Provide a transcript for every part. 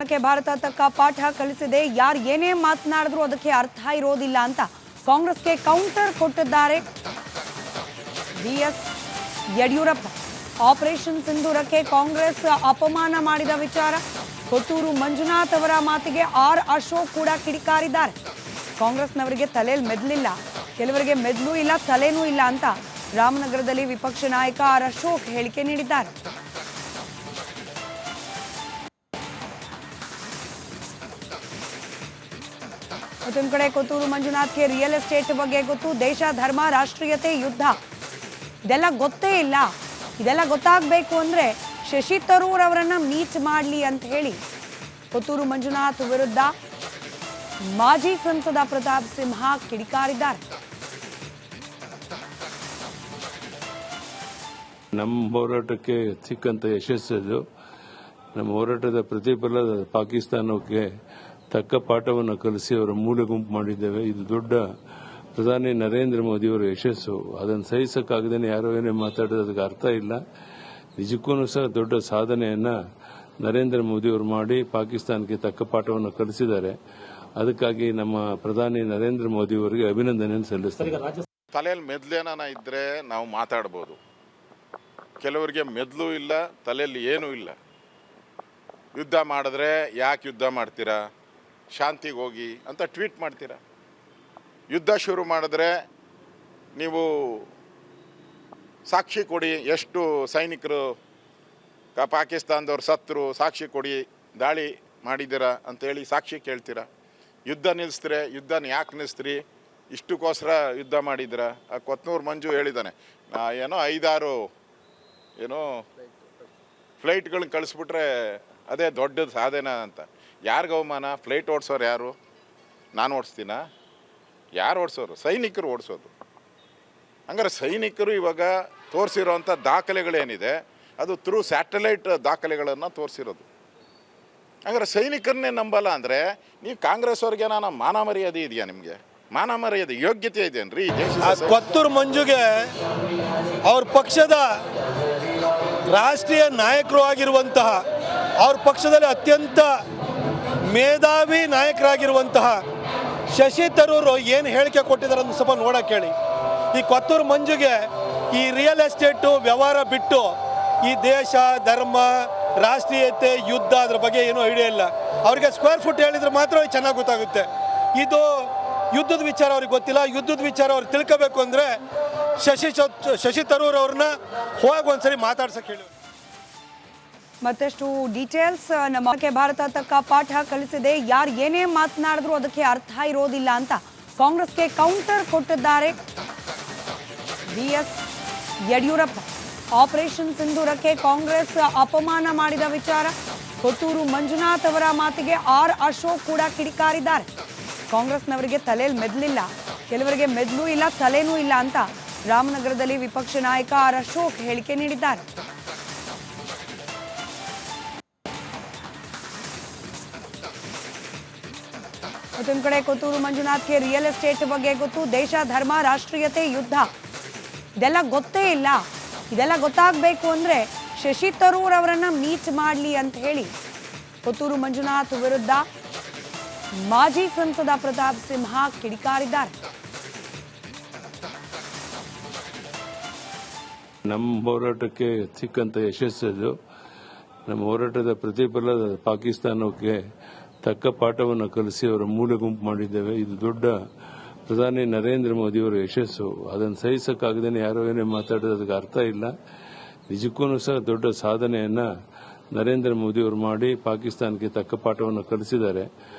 ನಮ್ಮಕ್ಕೆ ಭಾರತ ತಕ್ಕ ಪಾಠ ಕಲಿಸಿದೆ. ಯಾರು ಏನೇ ಮಾತನಾಡಿದ್ರು ಅದಕ್ಕೆ ಅರ್ಥ ಇರೋದಿಲ್ಲ ಅಂತ ಕಾಂಗ್ರೆಸ್ಗೆ ಕೌಂಟರ್ ಕೊಟ್ಟಿದ್ದಾರೆ ಬಿಎಸ್ ಯಡಿಯೂರಪ್ಪ. ಆಪರೇಷನ್ ಸಿಂಧೂರಕ್ಕೆ ಕಾಂಗ್ರೆಸ್ ಅಪಮಾನ ಮಾಡಿದ ವಿಚಾರ ಕೊಟ್ಟೂರು ಮಂಜುನಾಥ್ ಅವರ ಮಾತಿಗೆ ಆರ್ ಅಶೋಕ್ ಕೂಡ ಕಿಡಿಕಾರಿದ್ದಾರೆ. ಕಾಂಗ್ರೆಸ್ನವರಿಗೆ ತಲೆಯಲ್ಲಿ ಮೆದ್ಲಿಲ್ಲ, ಕೆಲವರಿಗೆ ಮೆದ್ಲು ಇಲ್ಲ, ತಲೆನೂ ಇಲ್ಲ ಅಂತ ರಾಮನಗರದಲ್ಲಿ ವಿಪಕ್ಷ ನಾಯಕ ಆರ್ ಅಶೋಕ್ ಹೇಳಿಕೆ ನೀಡಿದ್ದಾರೆ. ಮತ್ತೊಂದು ಕಡೆ ಕೊತ್ತೂರು ಮಂಜುನಾಥ್ಗೆ ರಿಯಲ್ ಎಸ್ಟೇಟ್ ಬಗ್ಗೆ ಗೊತ್ತು, ದೇಶ ಧರ್ಮ ರಾಷ್ಟ್ರೀಯತೆ ಯುದ್ಧ ಇದೆಲ್ಲ ಗೊತ್ತೇ ಇಲ್ಲ. ಇದೆಲ್ಲ ಗೊತ್ತಾಗಬೇಕು ಅಂದ್ರೆ ಶಶಿ ತರೂರ್ ಅವರನ್ನ ಮೀಟ್ ಮಾಡಲಿ ಅಂತ ಹೇಳಿ ಕೊತ್ತೂರು ಮಂಜುನಾಥ್ ವಿರುದ್ಧ ಮಾಜಿ ಸಂಸದ ಪ್ರತಾಪ್ ಸಿಂಹ ಕಿಡಿಕಾರಿದ್ದಾರೆ. ನಮ್ಮ ಹೋರಾಟಕ್ಕೆ ಸಿಕ್ಕಂತ ಯಶಸ್ಸು, ನಮ್ಮ ಹೋರಾಟದ ಪ್ರತಿಫಲ ಪಾಕಿಸ್ತಾನಕ್ಕೆ ತಕ್ಕ ಪಾಠವನ್ನು ಕಲಿಸಿ ಅವರ ಮೂಲೆ ಗುಂಪು ಮಾಡಿದ್ದೇವೆ. ಇದು ದೊಡ್ಡ ಪ್ರಧಾನಿ ನರೇಂದ್ರ ಮೋದಿಯವರ ಯಶಸ್ಸು. ಅದನ್ನು ಸಹಿಸಕ್ಕಾಗದೇನೆ ಯಾರೋ ಏನೇ ಮಾತಾಡೋದು ಅದಕ್ಕೆ ಅರ್ಥ ಇಲ್ಲ. ನಿಜಕ್ಕೂ ಸಹ ದೊಡ್ಡ ಸಾಧನೆಯನ್ನ ನರೇಂದ್ರ ಮೋದಿಯವರು ಮಾಡಿ ಪಾಕಿಸ್ತಾನಕ್ಕೆ ತಕ್ಕ ಪಾಠವನ್ನು ಕಲಿಸಿದ್ದಾರೆ. ಅದಕ್ಕಾಗಿ ನಮ್ಮ ಪ್ರಧಾನಿ ನರೇಂದ್ರ ಮೋದಿಯವರಿಗೆ ಅಭಿನಂದನೆಯನ್ನು ಸಲ್ಲಿಸ್ತಾರೆ. ತಲೆಯಲ್ಲಿ ಮೆದ್ಲೇನ ಇದ್ರೆ ನಾವು ಮಾತಾಡ್ಬೋದು, ಕೆಲವರಿಗೆ ಮೆದ್ಲು ಇಲ್ಲ, ತಲೆಯಲ್ಲಿ ಏನೂ ಇಲ್ಲ. ಯುದ್ಧ ಮಾಡಿದ್ರೆ ಯಾಕೆ ಯುದ್ಧ ಮಾಡ್ತೀರಾ, ಶಾಂತಿಗೆ ಹೋಗಿ ಅಂತ ಟ್ವೀಟ್ ಮಾಡ್ತೀರಾ. ಯುದ್ಧ ಶುರು ಮಾಡಿದ್ರೆ ನೀವು ಸಾಕ್ಷಿ ಕೊಡಿ, ಎಷ್ಟು ಸೈನಿಕರು ಪಾಕಿಸ್ತಾನದವ್ರು ಸತ್ರು, ಸಾಕ್ಷಿ ಕೊಡಿ, ದಾಳಿ ಮಾಡಿದ್ದೀರಾ ಅಂತೇಳಿ ಸಾಕ್ಷಿ ಕೇಳ್ತೀರಾ. ಯುದ್ಧ ನಿಲ್ಲಿಸ್ತೀರೆ, ಯುದ್ಧನ ಯಾಕೆ ನಿಲ್ಲಿಸ್ತೀರಿ, ಇಷ್ಟಕ್ಕೋಸ್ಕರ ಯುದ್ಧ ಮಾಡಿದ್ದೀರಾ. ಆ ಕೊತ್ನೂರು ಮಂಜು ಹೇಳಿದ್ದಾನೆ, ಏನೋ 5-6 ಏನೋ ಫ್ಲೈಟ್ಗಳನ್ನ ಕಳಿಸ್ಬಿಟ್ರೆ ಅದೇ ದೊಡ್ಡ ಸಾಧನೆ ಅಂತ. ಯಾರಿಗೆ ಅವಮಾನ? ಫ್ಲೈಟ್ ಓಡಿಸೋರು ಯಾರು? ನಾನು ಓಡಿಸ್ತೀನ? ಯಾರು ಓಡಿಸೋರು? ಸೈನಿಕರು ಓಡಿಸೋದು. ಹಂಗಾರೆ ಸೈನಿಕರು ಇವಾಗ ತೋರಿಸಿರೋಂಥ ದಾಖಲೆಗಳೇನಿದೆ ಅದು ಥ್ರೂ ಸ್ಯಾಟಲೈಟ್ ದಾಖಲೆಗಳನ್ನು ತೋರಿಸಿರೋದು. ಹಂಗಾರೆ ಸೈನಿಕರನ್ನೇ ನಂಬಲ್ಲ ಅಂದರೆ ನೀವು ಕಾಂಗ್ರೆಸ್ ಅವ್ರಿಗೆ ನಾನು ಮಾನ ಮರ್ಯಾದೆ ಇದೆಯಾ? ನಿಮಗೆ ಮಾನ ಮರ್ಯಾದೆ ಯೋಗ್ಯತೆ ಇದೆಯೇನ್ರಿ? ಕೊತ್ತೂರು ಮಂಜುಗೆ ಅವ್ರ ಪಕ್ಷದ ರಾಷ್ಟ್ರೀಯ ನಾಯಕರು ಆಗಿರುವಂತಹ, ಅವ್ರ ಪಕ್ಷದಲ್ಲಿ ಅತ್ಯಂತ ಮೇಧಾವಿ ನಾಯಕರಾಗಿರುವಂತಹ ಶಶಿ ತರೂರು ಏನು ಹೇಳಿಕೆ ಕೊಟ್ಟಿದ್ದಾರೆ ಅಂತ ಸ್ವಲ್ಪ ನೋಡಕ್ಕೆ ಹೇಳಿ. ಈ ಕೊತ್ತೂರು ಮಂಜುಗೆ ಈ ರಿಯಲ್ ಎಸ್ಟೇಟು ವ್ಯವಹಾರ ಬಿಟ್ಟು ಈ ದೇಶ ಧರ್ಮ ರಾಷ್ಟ್ರೀಯತೆ ಯುದ್ಧ ಅದ್ರ ಬಗ್ಗೆ ಏನೂ ಐಡಿಯಾ ಇಲ್ಲ. ಅವ್ರಿಗೆ ಸ್ಕ್ವೇರ್ ಫುಟ್ ಹೇಳಿದ್ರೆ ಮಾತ್ರ ಚೆನ್ನಾಗಿ ಗೊತ್ತಾಗುತ್ತೆ. ಇದು ಯುದ್ಧದ ವಿಚಾರ ಅವ್ರಿಗೆ ಗೊತ್ತಿಲ್ಲ. ಯುದ್ಧದ ವಿಚಾರ ಅವ್ರು ತಿಳ್ಕೋಬೇಕು ಅಂದರೆ ಶಶಿ ತರೂರ್ ಅವ್ರನ್ನ ಹೋಗಿ ಒಂದ್ಸರಿ ಮಾತಾಡ್ಸಕ್ಕೆ ಹೇಳಿ. ಮತ್ತಷ್ಟು ಡೀಟೇಲ್ಸ್. ನಮ್ಮಕ್ಕೆ ಭಾರತ ತಕ್ಕ ಪಾಠ ಕಲಿಸಿದೆ. ಯಾರು ಏನೇ ಮಾತನಾಡಿದ್ರು ಅದಕ್ಕೆ ಅರ್ಥ ಇರೋದಿಲ್ಲ ಅಂತ ಕಾಂಗ್ರೆಸ್ಗೆ ಕೌಂಟರ್ ಕೊಟ್ಟಿದ್ದಾರೆ ಬಿಎಸ್ ಯಡಿಯೂರಪ್ಪ. ಆಪರೇಷನ್ ಸಿಂಧೂರಕ್ಕೆ ಕಾಂಗ್ರೆಸ್ ಅಪಮಾನ ಮಾಡಿದ ವಿಚಾರ ಕೊಟ್ಟೂರು ಮಂಜುನಾಥ್ ಅವರ ಮಾತಿಗೆ ಆರ್ ಅಶೋಕ್ ಕೂಡ ಕಿಡಿಕಾರಿದ್ದಾರೆ. ಕಾಂಗ್ರೆಸ್ನವರಿಗೆ ತಲೆಯಲ್ಲಿ ಮೆದ್ಲಿಲ್ಲ, ಕೆಲವರಿಗೆ ಮೆದ್ಲು ಇಲ್ಲ, ತಲೆನೂ ಇಲ್ಲ ಅಂತ ರಾಮನಗರದಲ್ಲಿ ವಿಪಕ್ಷ ನಾಯಕ ಆರ್ ಅಶೋಕ್ ಹೇಳಿಕೆ ನೀಡಿದ್ದಾರೆ. ಮತ್ತೊಂದು ಕಡೆ ಕೊತ್ತೂರು ಮಂಜುನಾಥ್ಗೆ ರಿಯಲ್ ಎಸ್ಟೇಟ್ ಬಗ್ಗೆ ಗೊತ್ತು, ದೇಶ ಧರ್ಮ ರಾಷ್ಟ್ರೀಯತೆ ಯುದ್ಧ ಇದೆಲ್ಲ ಗೊತ್ತೇ ಇಲ್ಲ. ಇದೆಲ್ಲ ಗೊತ್ತಾಗಬೇಕು ಅಂದ್ರೆ ಶಶಿ ತರೂರ್ ಅವರನ್ನ ಮೀಟ್ ಮಾಡಲಿ ಅಂತ ಹೇಳಿ ಕೊತ್ತೂರು ಮಂಜುನಾಥ್ ವಿರುದ್ಧ ಮಾಜಿ ಸಂಸದ ಪ್ರತಾಪ್ ಸಿಂಹ ಕಿಡಿಕಾರಿದ್ದಾರೆ. ನಮ್ಮ ಹೋರಾಟಕ್ಕೆ ಸಿಕ್ಕಂತ ಯಶಸ್ಸು, ನಮ್ಮ ಹೋರಾಟದ ಪ್ರತಿಫಲ ಪಾಕಿಸ್ತಾನಕ್ಕೆ ತಕ್ಕ ಪಾಠವನ್ನು ಕಲಿಸಿ ಅವರ ಮೂಲೆ ಗುಂಪು ಮಾಡಿದ್ದೇವೆ. ಇದು ದೊಡ್ಡ ಪ್ರಧಾನಿ ನರೇಂದ್ರ ಮೋದಿಯವರ ಯಶಸ್ಸು. ಅದನ್ನು ಸಹಿಸಕ್ಕಾಗದೇನೆ ಯಾರೋ ಏನೇ ಮಾತಾಡೋದು ಅದಕ್ಕೆ ಅರ್ಥ ಇಲ್ಲ. ನಿಜಕ್ಕೂ ಸಹ ದೊಡ್ಡ ಸಾಧನೆಯನ್ನ ನರೇಂದ್ರ ಮೋದಿಯವರು ಮಾಡಿ ಪಾಕಿಸ್ತಾನಕ್ಕೆ ತಕ್ಕ ಪಾಠವನ್ನು ಕಲಿಸಿದ್ದಾರೆ.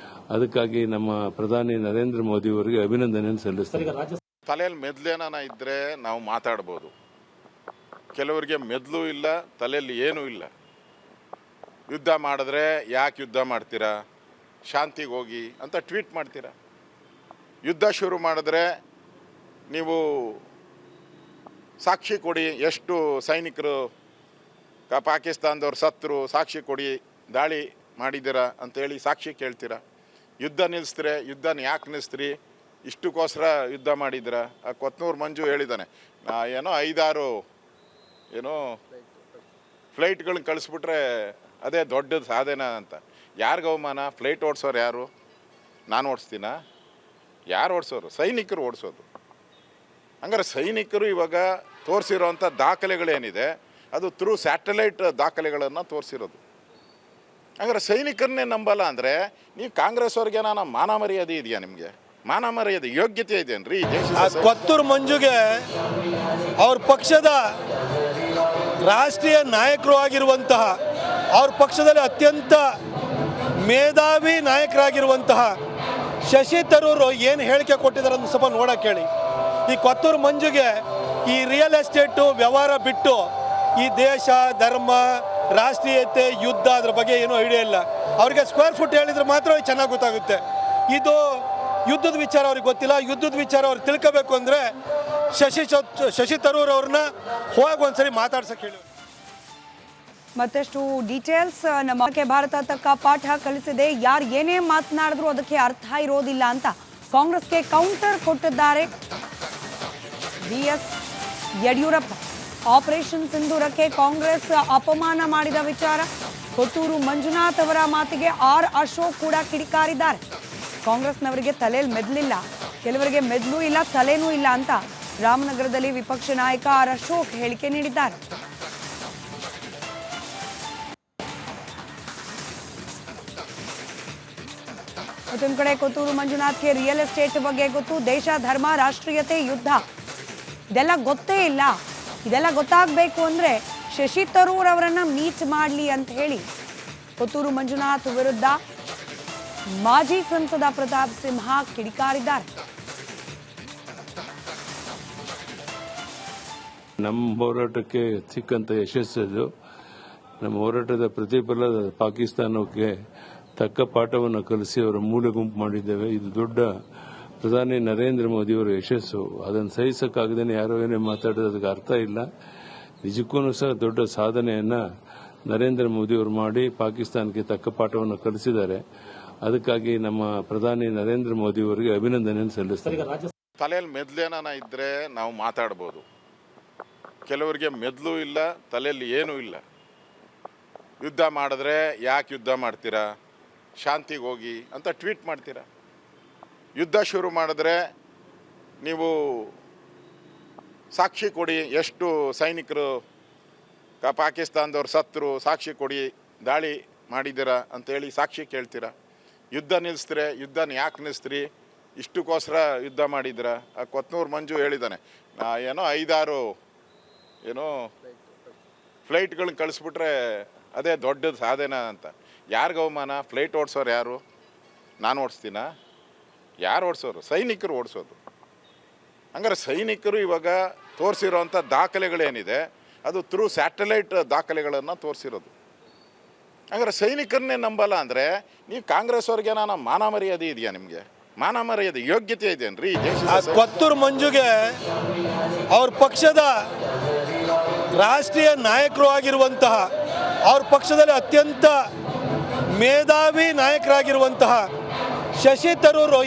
ಅದಕ್ಕಾಗಿ ನಮ್ಮ ಪ್ರಧಾನಿ ನರೇಂದ್ರ ಮೋದಿಯವರಿಗೆ ಅಭಿನಂದನೆಯನ್ನು ಸಲ್ಲಿಸ್ತಾರೆ. ತಲೆಯಲ್ಲಿ ಮೆದ್ಲೇನ ಇದ್ರೆ ನಾವು ಮಾತಾಡ್ಬೋದು, ಕೆಲವರಿಗೆ ಮೆದ್ಲು ಇಲ್ಲ, ತಲೆಯಲ್ಲಿ ಏನೂ ಇಲ್ಲ. ಯುದ್ಧ ಮಾಡಿದ್ರೆ ಯಾಕೆ ಯುದ್ಧ ಮಾಡ್ತೀರಾ, ಶಾಂತಿಗೆ ಹೋಗಿ ಅಂತ ಟ್ವೀಟ್ ಮಾಡ್ತೀರಾ. ಯುದ್ಧ ಶುರು ಮಾಡಿದ್ರೆ ನೀವು ಸಾಕ್ಷಿ ಕೊಡಿ, ಎಷ್ಟು ಸೈನಿಕರು ಪಾಕಿಸ್ತಾನದವ್ರು ಸತ್ರು, ಸಾಕ್ಷಿ ಕೊಡಿ, ದಾಳಿ ಮಾಡಿದ್ದೀರಾ ಅಂತೇಳಿ ಸಾಕ್ಷಿ ಕೇಳ್ತೀರಾ. ಯುದ್ಧ ನಿಲ್ಲಿಸ್ತೀರೆ, ಯುದ್ಧನ ಯಾಕೆ ನಿಲ್ಲಿಸ್ತೀರಿ, ಇಷ್ಟಕ್ಕೋಸ್ಕರ ಯುದ್ಧ ಮಾಡಿದ್ದೀರಾ. ಆ ಕೊತ್ನೂರು ಮಂಜು ಹೇಳಿದ್ದಾನೆ, ಏನೋ 5-6 ಏನೋ ಫ್ಲೈಟ್ಗಳನ್ನ ಕಳಿಸ್ಬಿಟ್ರೆ ಅದೇ ದೊಡ್ಡ ಸಾಧನೆ ಅಂತ. ಯಾರಿಗೂ ಅವಮಾನ? ಫ್ಲೈಟ್ ಓಡಿಸೋರು ಯಾರು? ನಾನು ಓಡಿಸ್ತೀನಾ? ಯಾರು ಓಡಿಸೋರು? ಸೈನಿಕರು ಓಡಿಸೋದು. ಹಂಗಾರೆ ಸೈನಿಕರು ಇವಾಗ ತೋರಿಸಿರೋಂಥ ದಾಖಲೆಗಳೇನಿದೆ ಅದು ಥ್ರೂ ಸ್ಯಾಟಲೈಟ್ ದಾಖಲೆಗಳನ್ನು ತೋರಿಸಿರೋದು. ಹಂಗಾರೆ ಸೈನಿಕರನ್ನೇ ನಂಬಲ್ಲ ಅಂದರೆ ನೀವು ಕಾಂಗ್ರೆಸ್ ಅವ್ರಿಗೆ ನಾನು ಮಾನ ಮರ್ಯಾದೆ ಇದೆಯಾ? ನಿಮಗೆ ಮಾನ ಮರ್ಯಾದೆ ಯೋಗ್ಯತೆ ಇದೆಯೇನ್ರಿ? ಕೊತ್ತೂರು ಮಂಜುಗೆ ಅವ್ರ ಪಕ್ಷದ ರಾಷ್ಟ್ರೀಯ ನಾಯಕರು ಆಗಿರುವಂತಹ, ಅವ್ರ ಪಕ್ಷದಲ್ಲಿ ಅತ್ಯಂತ ಮೇಧಾವಿ ನಾಯಕರಾಗಿರುವಂತಹ ಶಶಿ ತರೂರು ಏನು ಹೇಳಿಕೆ ಕೊಟ್ಟಿದ್ದಾರೆ ಅಂತ ಸ್ವಲ್ಪ ನೋಡಕ್ಕೆ ಹೇಳಿ. ಈ ಕೊತ್ತೂರು ಮಂಜುಗೆ ಈ ರಿಯಲ್ ಎಸ್ಟೇಟು ವ್ಯವಹಾರ ಬಿಟ್ಟು ಈ ದೇಶ, ಧರ್ಮ, ರಾಷ್ಟ್ರೀಯತೆ, ಯುದ್ಧ ಅದ್ರ ಬಗ್ಗೆ ಏನೂ ಐಡಿಯಾ ಇಲ್ಲ. ಅವ್ರಿಗೆ ಸ್ಕ್ವೇರ್ ಫುಟ್ ಹೇಳಿದ್ರೆ ಮಾತ್ರ ಚೆನ್ನಾಗಿ ಗೊತ್ತಾಗುತ್ತೆ. ಇದು ಯುದ್ಧದ ವಿಚಾರ ಅವ್ರಿಗೆ ಗೊತ್ತಿಲ್ಲ. ಯುದ್ಧದ ವಿಚಾರ ಅವ್ರು ತಿಳ್ಕೋಬೇಕು ಅಂದರೆ ಶಶಿ ತರೂರ್ ಅವ್ರನ್ನ ಹೋಗಿ ಒಂದ್ಸರಿ ಮಾತಾಡ್ಸಕ್ಕೆ ಹೇಳಿ. ಮತ್ತಷ್ಟು ಡೀಟೇಲ್ಸ್ ನಮ್ಮ ಭಾರತ ತಕ್ಕ ಪಾಠ ಕಲಿಸಿದೆ. ಯಾರು ಏನೇ ಮಾತನಾಡಿದ್ರು ಅದಕ್ಕೆ ಅರ್ಥ ಇರೋದಿಲ್ಲ ಅಂತ ಕಾಂಗ್ರೆಸ್ಗೆ ಕೌಂಟರ್ ಕೊಟ್ಟಿದ್ದಾರೆ ಬಿಎಸ್ ಯಡಿಯೂರಪ್ಪ. ಆಪರೇಷನ್ ಸಿಂಧೂರಕ್ಕೆ ಕಾಂಗ್ರೆಸ್ ಅಪಮಾನ ಮಾಡಿದ ವಿಚಾರ, ಕೊಟ್ಟೂರು ಮಂಜುನಾಥ್ ಅವರ ಮಾತಿಗೆ ಆರ್ ಅಶೋಕ್ ಕೂಡ ಕಿಡಿಕಾರಿದ್ದಾರೆ. ಕಾಂಗ್ರೆಸ್ನವರಿಗೆ ತಲೆಯಲ್ಲಿ ಮೆದ್ಲಿಲ್ಲ, ಕೆಲವರಿಗೆ ಮೆದ್ಲು ಇಲ್ಲ, ತಲೆನೂ ಇಲ್ಲ ಅಂತ ರಾಮನಗರದಲ್ಲಿ ವಿಪಕ್ಷ ನಾಯಕ ಆರ್ ಅಶೋಕ್ ಹೇಳಿಕೆ ನೀಡಿದ್ದಾರೆ. ಮತ್ತೊಂದು ಕಡೆ ಕೊತ್ತೂರು ಮಂಜುನಾಥ್ಗೆ ರಿಯಲ್ ಎಸ್ಟೇಟ್ ಬಗ್ಗೆ ಗೊತ್ತು, ದೇಶ, ಧರ್ಮ, ರಾಷ್ಟ್ರೀಯತೆ, ಯುದ್ಧ ಇದೆಲ್ಲ ಗೊತ್ತೇ ಇಲ್ಲ. ಇದೆಲ್ಲ ಗೊತ್ತಾಗಬೇಕು ಅಂದ್ರೆ ಶಶಿ ತರೂರ್ ಅವರನ್ನ ಮೀಟ್ ಮಾಡಲಿ ಅಂತ ಹೇಳಿ ಕೊತ್ತೂರು ಮಂಜುನಾಥ್ ವಿರುದ್ಧ ಮಾಜಿ ಸಂಸದ ಪ್ರತಾಪ್ ಸಿಂಹ ಕಿಡಿಕಾರಿದ್ದಾರೆ. ನಮ್ಮ ಹೋರಾಟಕ್ಕೆ ಸಿಕ್ಕಂತ ಯಶಸ್ಸು, ನಮ್ಮ ಹೋರಾಟದ ಪ್ರತಿಫಲ ಪಾಕಿಸ್ತಾನಕ್ಕೆ ತಕ್ಕ ಪಾಠವನ್ನು ಕಲಿಸಿ ಅವರ ಮೂಲೆ ಗುಂಪು ಮಾಡಿದ್ದೇವೆ. ಇದು ದೊಡ್ಡ ಪ್ರಧಾನಿ ನರೇಂದ್ರ ಮೋದಿಯವರ ಯಶಸ್ಸು. ಅದನ್ನು ಸಹಿಸಕ್ಕಾಗದೇನೆ ಯಾರೋ ಏನೇ ಮಾತಾಡೋದು ಅದಕ್ಕೆ ಅರ್ಥ ಇಲ್ಲ. ನಿಜಕ್ಕೂ ಸಹ ದೊಡ್ಡ ಸಾಧನೆಯನ್ನ ನರೇಂದ್ರ ಮೋದಿಯವರು ಮಾಡಿ ಪಾಕಿಸ್ತಾನಕ್ಕೆ ತಕ್ಕ ಪಾಠವನ್ನು ಕಲಿಸಿದ್ದಾರೆ. ಅದಕ್ಕಾಗಿ ನಮ್ಮ ಪ್ರಧಾನಿ ನರೇಂದ್ರ ಮೋದಿಯವರಿಗೆ ಅಭಿನಂದನೆಯನ್ನು ಸಲ್ಲಿಸ್ತಾರೆ. ತಲೆಯಲ್ಲಿ ಮೆದ್ಲೇನ ಇದ್ರೆ ನಾವು ಮಾತಾಡ್ಬೋದು. ಕೆಲವರಿಗೆ ಮೆದ್ಲು ಇಲ್ಲ, ತಲೆಯಲ್ಲಿ ಏನೂ ಇಲ್ಲ. ಯುದ್ಧ ಮಾಡಿದ್ರೆ ಯಾಕೆ ಯುದ್ಧ ಮಾಡ್ತೀರಾ, ಶಾಂತಿಗೆ ಹೋಗಿ ಅಂತ ಟ್ವೀಟ್ ಮಾಡ್ತೀರಾ. ಯುದ್ಧ ಶುರು ಮಾಡಿದ್ರೆ ನೀವು ಸಾಕ್ಷಿ ಕೊಡಿ, ಎಷ್ಟು ಸೈನಿಕರು ಪಾಕಿಸ್ತಾನದವ್ರು ಸತ್ರು, ಸಾಕ್ಷಿ ಕೊಡಿ, ದಾಳಿ ಮಾಡಿದ್ದೀರಾ ಅಂತೇಳಿ ಸಾಕ್ಷಿ ಕೇಳ್ತೀರಾ. ಯುದ್ಧ ನಿಲ್ಲಿಸ್ತೀರ, ಯುದ್ಧನ ಯಾಕೆ ನಿಲ್ಲಿಸ್ತೀರಿ, ಇಷ್ಟಕ್ಕೋಸ್ಕರ ಯುದ್ಧ ಮಾಡಿದ್ದೀರಾ. ಆ ಕೊತ್ತೂರು ಮಂಜು ಹೇಳಿದ್ದಾನೆ, ಏನೋ 5-6 ಫ್ಲೈಟ್ಗಳನ್ನ ಕಳಿಸ್ಬಿಟ್ರೆ ಅದೇ ದೊಡ್ಡ ಸಾಧನೆ ಅಂತ. ಯಾರಿಗೂ ಅವಮಾನ? ಫ್ಲೈಟ್ ಓಡಿಸೋರು ಯಾರು? ನಾನು ಓಡಿಸ್ತೀನಾ? ಯಾರು ಓಡಿಸೋರು? ಸೈನಿಕರು ಓಡಿಸೋದು. ಹಂಗಾರೆ ಸೈನಿಕರು ಇವಾಗ ತೋರಿಸಿರೋಂಥ ದಾಖಲೆಗಳೇನಿದೆ ಅದು ಥ್ರೂ ಸ್ಯಾಟಲೈಟ್ ದಾಖಲೆಗಳನ್ನು ತೋರಿಸಿರೋದು. ಹಂಗಾರೆ ಸೈನಿಕರನ್ನೇ ನಂಬಲ್ಲ ಅಂದರೆ ನೀವು ಕಾಂಗ್ರೆಸ್ ಅವ್ರಿಗೆ ನಾನು ಮಾನ ಮರ್ಯಾದೆ ಇದೆಯಾ? ನಿಮಗೆ ಮಾನ ಮರ್ಯಾದೆ ಯೋಗ್ಯತೆ ಇದೆಯೇನ್ರಿ? ಕೊತ್ತೂರು ಮಂಜುಗೆ ಅವ್ರ ಪಕ್ಷದ ರಾಷ್ಟ್ರೀಯ ನಾಯಕರು ಆಗಿರುವಂತಹ, ಅವ್ರ ಪಕ್ಷದಲ್ಲಿ ಅತ್ಯಂತ ಮೇಧಾವಿ ನಾಯಕರಾಗಿರುವಂತಹ ಶಶಿ ತರೂರು